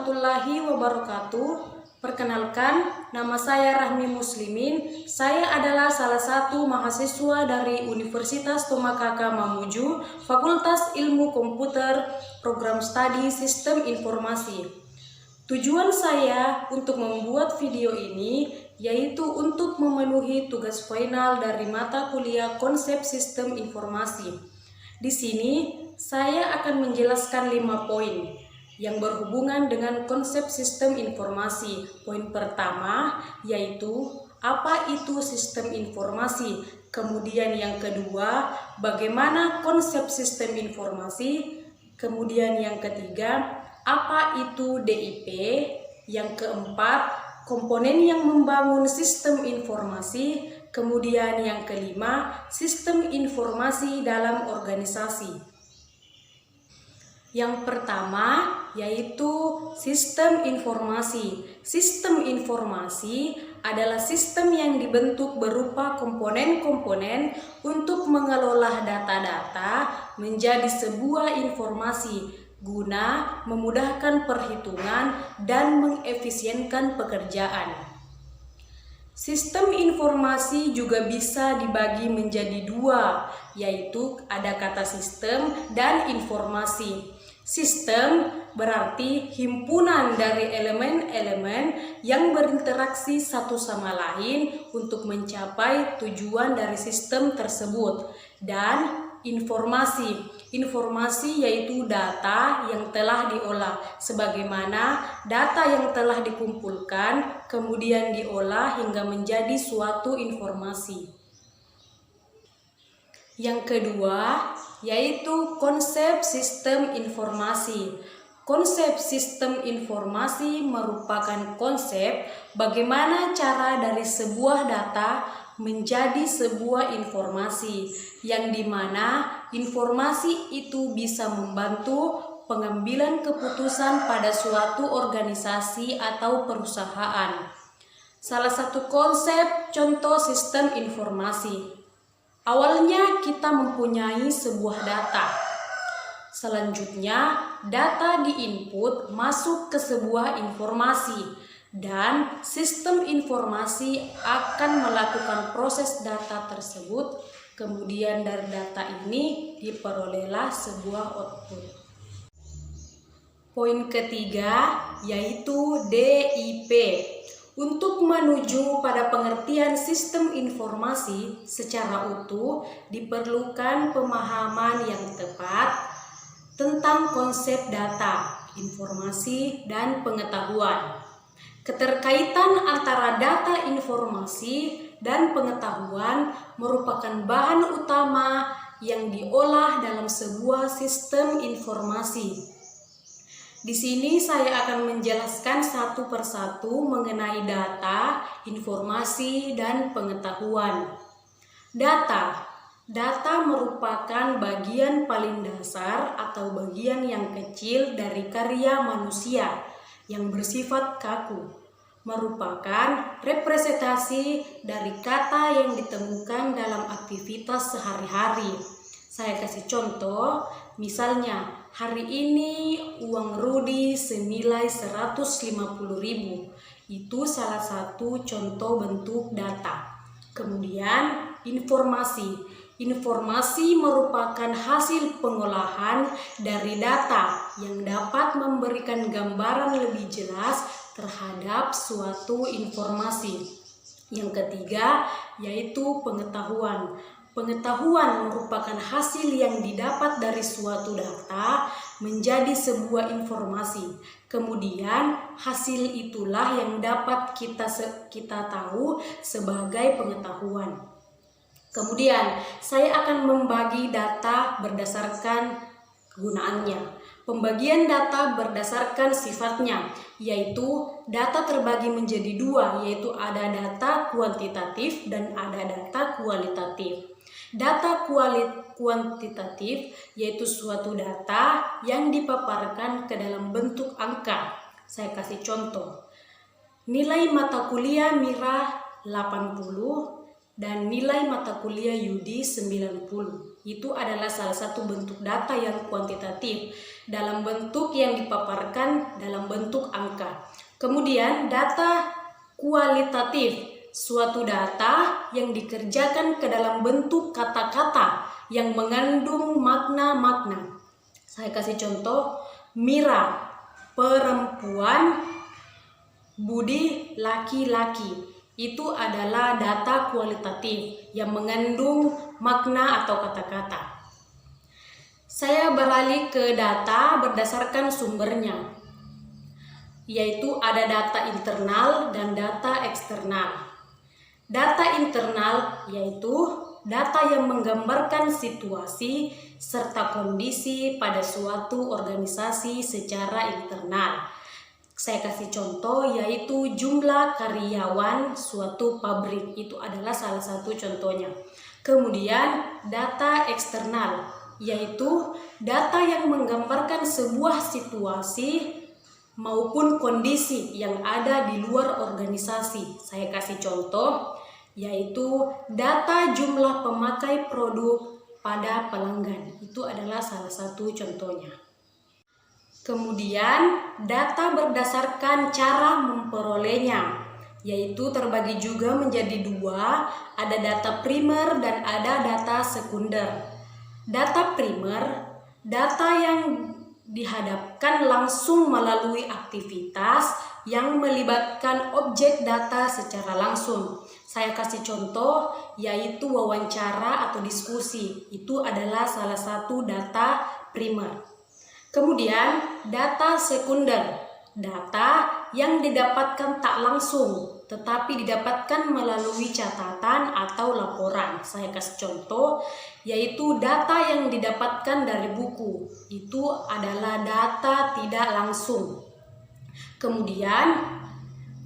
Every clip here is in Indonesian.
warahmatullahi wabarakatuh. Perkenalkan, nama saya Rahmi Muslimin. Saya adalah salah satu mahasiswa dari Universitas Tomakaka Mamuju, Fakultas Ilmu Komputer, Program Studi Sistem Informasi. Tujuan saya untuk membuat video ini yaitu untuk memenuhi tugas final dari mata kuliah Konsep Sistem Informasi. Di sini saya akan menjelaskan 5 poin yang berhubungan dengan konsep sistem informasi. Poin pertama yaitu apa itu sistem informasi. Kemudian yang kedua, bagaimana konsep sistem informasi. Kemudian yang ketiga, apa itu DIP. Yang keempat, komponen yang membangun sistem informasi. Kemudian yang kelima, sistem informasi dalam organisasi. Yang pertama yaitu sistem informasi. Sistem informasi adalah sistem yang dibentuk berupa komponen-komponen untuk mengelola data-data menjadi sebuah informasi guna memudahkan perhitungan dan mengefisienkan pekerjaan. Sistem informasi juga bisa dibagi menjadi dua, yaitu ada kata sistem dan informasi. Sistem berarti himpunan dari elemen-elemen yang berinteraksi satu sama lain untuk mencapai tujuan dari sistem tersebut. Dan informasi yaitu data yang telah diolah, sebagaimana data yang telah dikumpulkan kemudian diolah hingga menjadi suatu informasi. Yang kedua yaitu konsep sistem informasi. Konsep sistem informasi merupakan konsep bagaimana cara dari sebuah data menjadi sebuah informasi, yang dimana informasi itu bisa membantu pengambilan keputusan pada suatu organisasi atau perusahaan. Salah satu konsep contoh sistem informasi. Awalnya kita mempunyai sebuah data. Selanjutnya, data diinput masuk ke sebuah informasi dan sistem informasi akan melakukan proses data tersebut. Kemudian dari data ini diperolehlah sebuah output. Poin ketiga yaitu DIP. Untuk menuju pada pengertian sistem informasi secara utuh, diperlukan pemahaman yang tepat tentang konsep data, informasi, dan pengetahuan. Keterkaitan antara data, informasi, dan pengetahuan merupakan bahan utama yang diolah dalam sebuah sistem informasi. Di sini saya akan menjelaskan satu persatu mengenai data, informasi, dan pengetahuan. Data merupakan bagian paling dasar atau bagian yang kecil dari karya manusia yang bersifat kaku. Merupakan representasi dari kata yang ditemukan dalam aktivitas sehari-hari. Saya kasih contoh, misalnya hari ini uang Rudi senilai 150.000. Itu salah satu contoh bentuk data. Kemudian informasi merupakan hasil pengolahan dari data yang dapat memberikan gambaran lebih jelas terhadap suatu informasi. Yang ketiga yaitu pengetahuan. Pengetahuan merupakan hasil yang didapat dari suatu data menjadi sebuah informasi. Kemudian hasil itulah yang dapat kita tahu sebagai pengetahuan. Kemudian saya akan membagi data berdasarkan kegunaannya. Pembagian data berdasarkan sifatnya, yaitu data terbagi menjadi dua, yaitu ada data kuantitatif dan ada data kualitatif. Data kuantitatif yaitu suatu data yang dipaparkan ke dalam bentuk angka. Saya kasih contoh. Nilai mata kuliah Mira 80, dan nilai mata kuliah Yudi 90. Itu adalah salah satu bentuk data yang kuantitatif dalam bentuk yang dipaparkan dalam bentuk angka. Kemudian data kualitatif, suatu data yang dikerjakan ke dalam bentuk kata-kata yang mengandung makna-makna. Saya kasih contoh, Mira perempuan, Budi laki-laki. Itu adalah data kualitatif yang mengandung makna atau kata-kata. Saya beralih ke data berdasarkan sumbernya, yaitu ada data internal dan data eksternal. Data internal yaitu data yang menggambarkan situasi serta kondisi pada suatu organisasi secara internal. Saya kasih contoh, yaitu jumlah karyawan suatu pabrik. Itu adalah salah satu contohnya. Kemudian data eksternal, yaitu data yang menggambarkan sebuah situasi maupun kondisi yang ada di luar organisasi. Saya kasih contoh, yaitu data jumlah pemakai produk pada pelanggan. Itu adalah salah satu contohnya. Kemudian data berdasarkan cara memperolehnya, yaitu terbagi juga menjadi dua, ada data primer dan ada data sekunder. Data primer, data yang dihadapkan langsung melalui aktivitas yang melibatkan objek data secara langsung. Saya kasih contoh, yaitu wawancara atau diskusi. Itu adalah salah satu data primer. Kemudian data sekunder, data yang didapatkan tak langsung tetapi didapatkan melalui catatan atau laporan. Saya kasih contoh, yaitu data yang didapatkan dari buku. Itu adalah data tidak langsung. Kemudian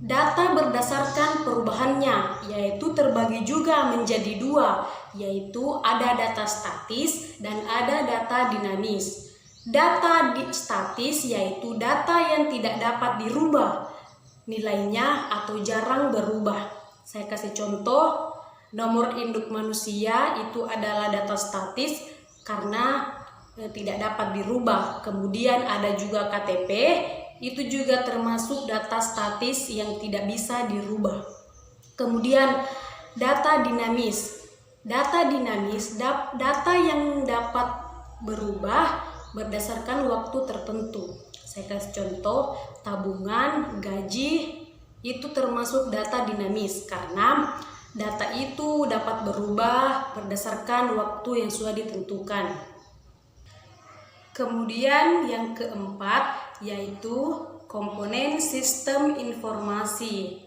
data berdasarkan perubahannya, yaitu terbagi juga menjadi dua, yaitu ada data statis dan ada data dinamis. Data statis yaitu data yang tidak dapat dirubah nilainya atau jarang berubah. Saya kasih contoh, nomor induk manusia itu adalah data statis karena tidak dapat dirubah. Kemudian ada juga KTP, itu juga termasuk data statis yang tidak bisa dirubah. Kemudian data dinamis. Data dinamis, data yang dapat berubah berdasarkan waktu tertentu. Saya kasih contoh, tabungan, gaji, itu termasuk data dinamis karena data itu dapat berubah berdasarkan waktu yang sudah ditentukan. Kemudian yang keempat yaitu komponen sistem informasi.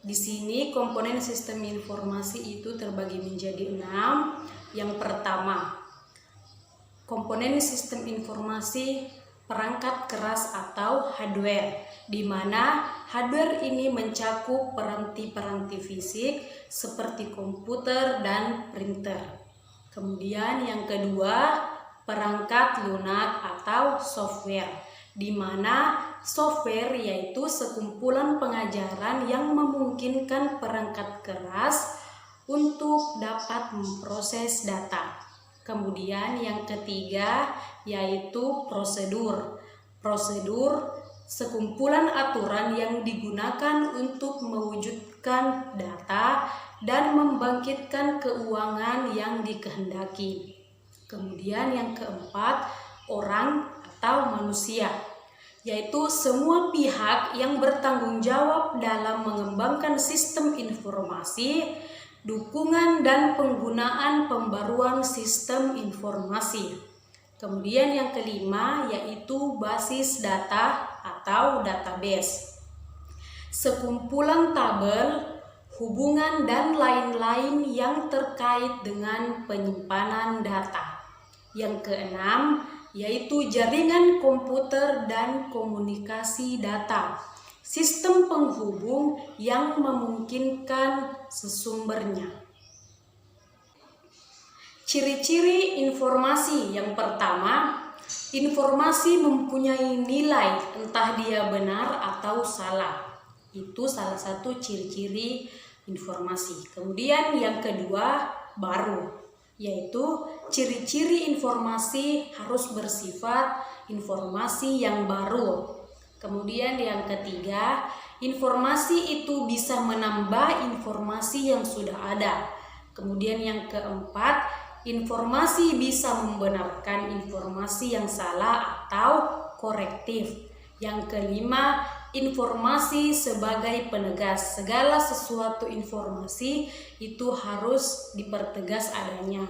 Di sini komponen sistem informasi itu terbagi menjadi 6. Yang pertama, komponen sistem informasi perangkat keras atau hardware, di mana hardware ini mencakup peranti-peranti fisik seperti komputer dan printer. Kemudian yang kedua, perangkat lunak atau software, di mana software yaitu sekumpulan pengajaran yang memungkinkan perangkat keras untuk dapat memproses data. Kemudian yang ketiga yaitu prosedur. Prosedur sekumpulan aturan yang digunakan untuk mewujudkan data dan membangkitkan keuangan yang dikehendaki. Kemudian yang keempat, orang atau manusia, yaitu semua pihak yang bertanggung jawab dalam mengembangkan sistem informasi, dukungan dan penggunaan pembaruan sistem informasi. Kemudian yang kelima yaitu basis data atau database. Sekumpulan tabel, hubungan dan lain-lain yang terkait dengan penyimpanan data. Yang keenam yaitu jaringan komputer dan komunikasi data. Sistem penghubung yang memungkinkan sesumbernya. Ciri-ciri informasi yang pertama, informasi mempunyai nilai entah dia benar atau salah. Itu salah satu ciri-ciri informasi. Kemudian yang kedua baru, yaitu ciri-ciri informasi harus bersifat informasi yang baru. Kemudian yang ketiga, informasi itu bisa menambah informasi yang sudah ada. Kemudian yang keempat, informasi bisa membenarkan informasi yang salah atau korektif. Yang kelima, informasi sebagai penegas. Segala sesuatu informasi itu harus dipertegas adanya.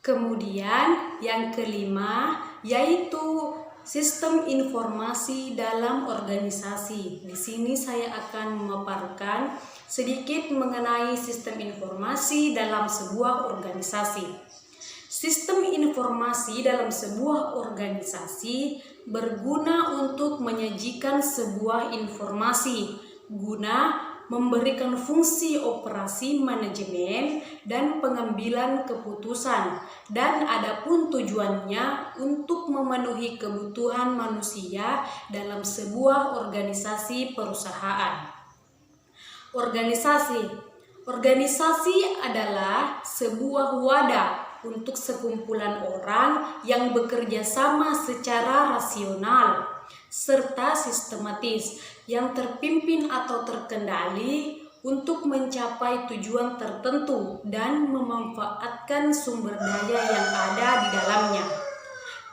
Kemudian yang kelima yaitu sistem informasi dalam organisasi. Di sini saya akan memaparkan sedikit mengenai sistem informasi dalam sebuah organisasi. Sistem informasi dalam sebuah organisasi berguna untuk menyajikan sebuah informasi guna memberikan fungsi operasi manajemen dan pengambilan keputusan, dan adapun tujuannya untuk memenuhi kebutuhan manusia dalam sebuah organisasi perusahaan. Organisasi adalah sebuah wadah untuk sekumpulan orang yang bekerja sama secara rasional serta sistematis, yang terpimpin atau terkendali untuk mencapai tujuan tertentu dan memanfaatkan sumber daya yang ada di dalamnya.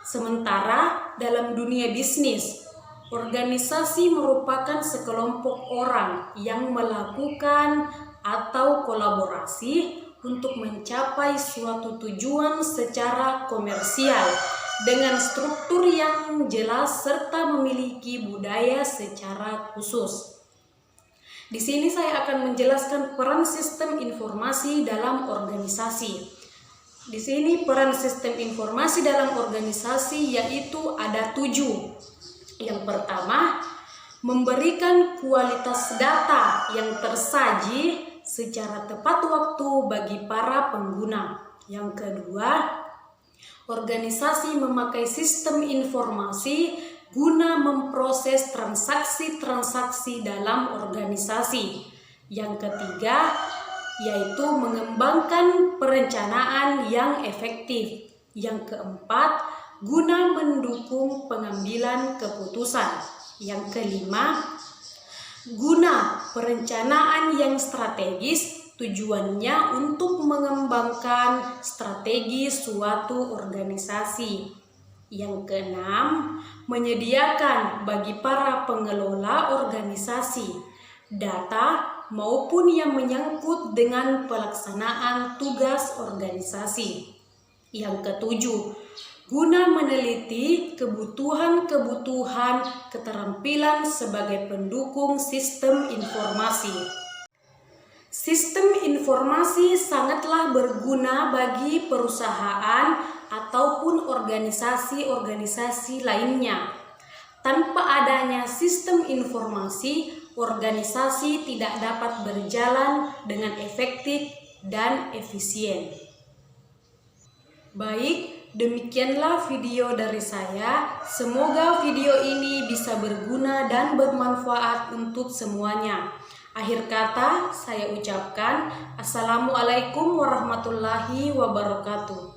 Sementara dalam dunia bisnis, organisasi merupakan sekelompok orang yang melakukan atau kolaborasi untuk mencapai suatu tujuan secara komersial dengan struktur yang jelas serta memiliki budaya secara khusus. Di sini saya akan menjelaskan peran sistem informasi dalam organisasi. Di sini peran sistem informasi dalam organisasi yaitu ada 7. Yang pertama, memberikan kualitas data yang tersaji secara tepat waktu bagi para pengguna. Yang kedua, organisasi memakai sistem informasi guna memproses transaksi-transaksi dalam organisasi. Yang ketiga, yaitu mengembangkan perencanaan yang efektif. Yang keempat, guna mendukung pengambilan keputusan. Yang kelima, guna perencanaan yang strategis, tujuannya untuk mengembangkan strategi suatu organisasi. Yang keenam, menyediakan bagi para pengelola organisasi data maupun yang menyangkut dengan pelaksanaan tugas organisasi. Yang ketujuh, guna meneliti kebutuhan keterampilan sebagai pendukung sistem informasi. Sistem informasi sangatlah berguna bagi perusahaan ataupun organisasi-organisasi lainnya. Tanpa adanya sistem informasi, organisasi tidak dapat berjalan dengan efektif dan efisien. Baik, demikianlah video dari saya. Semoga video ini bisa berguna dan bermanfaat untuk semuanya. Akhir kata saya ucapkan Assalamualaikum warahmatullahi wabarakatuh.